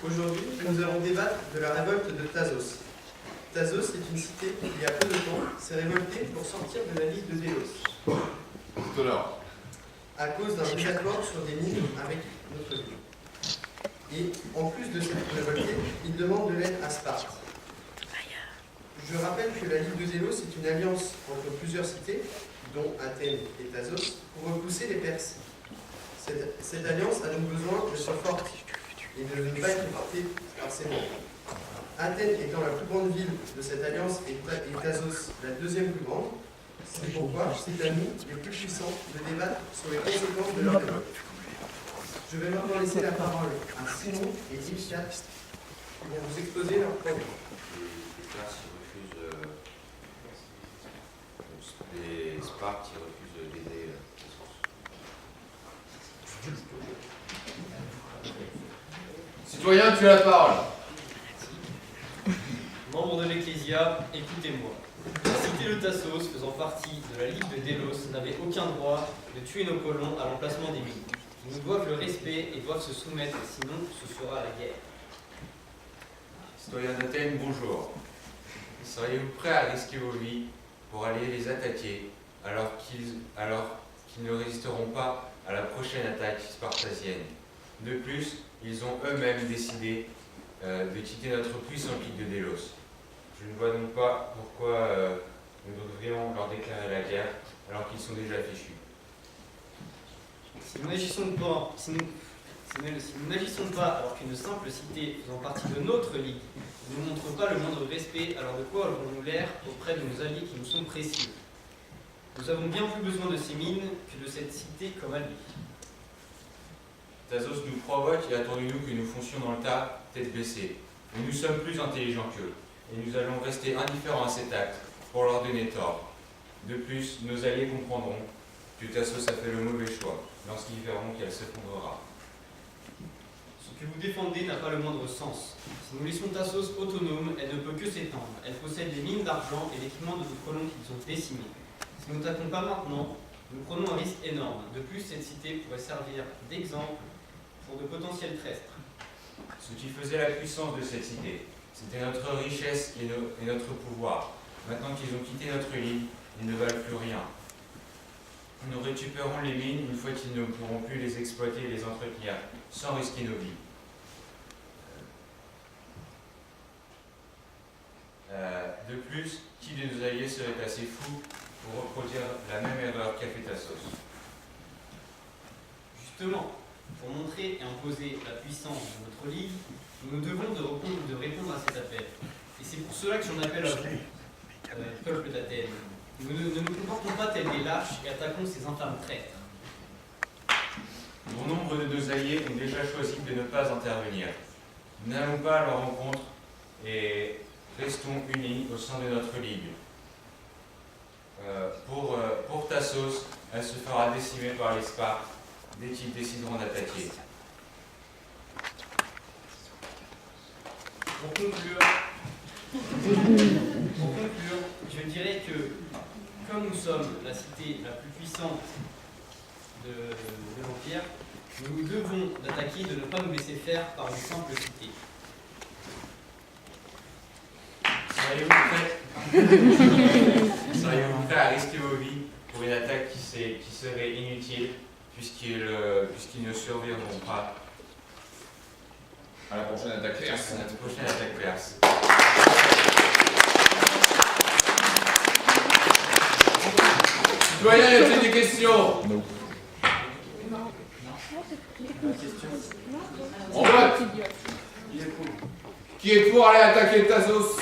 Aujourd'hui, nous allons débattre de la révolte de Thasos. Thasos est une cité qui, il y a peu de temps, s'est révoltée pour sortir de la liste de Délos. Tout à l'heure. À cause d'un désaccord sur des mines avec notre ville. Et en plus de cette révolté, il demande de l'aide à Sparte. Je rappelle que la Ligue de Délos est une alliance entre plusieurs cités, dont Athènes et Thasos, pour repousser les Perses. Cette alliance a donc besoin de se forte et de ne pas être portée par ses membres. Athènes étant la plus grande ville de cette alliance et Thasos la deuxième plus grande, c'est pourquoi c'est à nous, les plus puissants, de débattre sur les conséquences de leur révolte. Je vais maintenant laisser la parole à Simon et Ipsiat qui vont vous exposer leur projet. Les Spartes qui refusent d'aider Citoyen, tu as la parole. Membres de l'Ecclésia, écoutez-moi. La cité de Thasos, faisant partie de la Ligue de Délos, n'avait aucun droit de tuer nos colons à l'emplacement des mines. Ils nous doivent le respect et doivent se soumettre, sinon ce sera la guerre. Citoyens d'Athènes, bonjour. Seriez-vous prêts à risquer vos vies pour aller les attaquer alors qu'ils ne résisteront pas à la prochaine attaque spartasienne? De plus, ils ont eux-mêmes décidé de quitter notre puissante Ligue de Délos. Je ne vois donc pas pourquoi nous devrions leur déclarer la guerre alors qu'ils sont déjà fichus. Si nous n'agissons pas alors qu'une simple cité faisant partie de notre ligue ne nous montre pas le moindre respect, alors de quoi aurons-nous l'air auprès de nos alliés qui nous sont précieux? Nous avons bien plus besoin de ces mines que de cette cité comme alliés. Thasos nous provoque et attendez-nous que nous foncions dans le tas, tête baissée. Mais nous sommes plus intelligents qu'eux, et nous allons rester indifférents à cet acte pour leur donner tort. De plus, nos alliés comprendront que Thasos a fait le mauvais choix lorsqu'ils verront qu'elle s'effondrera. Ce que vous défendez n'a pas le moindre sens. Si nous laissons Thasos autonome, elle ne peut que s'étendre. Elle possède des mines d'argent et l'équipement de nos colons qui sont décimés. Si nous n'attaquons pas maintenant, nous prenons un risque énorme. De plus, cette cité pourrait servir d'exemple pour de potentiels traîtres. Ce qui faisait la puissance de cette cité, c'était notre richesse et notre pouvoir. Maintenant qu'ils ont quitté notre ligne, ils ne valent plus rien. Nous récupérons les mines une fois qu'ils ne pourront plus les exploiter et les entretenir, sans risquer nos vies. De plus, qui de nos alliés serait assez fou pour reproduire la même erreur qu'a fait Thasos? Justement, pour montrer et imposer la puissance de notre ligue, nous nous devons de répondre à cet appel. Et c'est pour cela que j'en appelle à vous, peuple d'Athènes. Nous ne nous comportons pas tels des lâches et attaquons ces infâmes traîtres. Bon nombre de nos alliés ont déjà choisi de ne pas intervenir. Nous n'allons pas à leur rencontre et restons unis au sein de notre ligue. Pour Thasos, elle se fera décimer par les Spartes dès qu'ils décideront d'attaquer. Pour conclure, je dirais que, comme nous sommes la cité la plus puissante de l'Empire, nous devons d'attaquer, de ne pas nous laisser faire par une simple cité. Seriez-vous prêts à risquer vos vies pour une attaque qui serait inutile puisqu'ils ne survivront pas À la prochaine attaque perse. à notre prochaine attaque perse? Citoyen, y a-t-il des questions? Non. On vote. Qui est pour aller attaquer Thasos?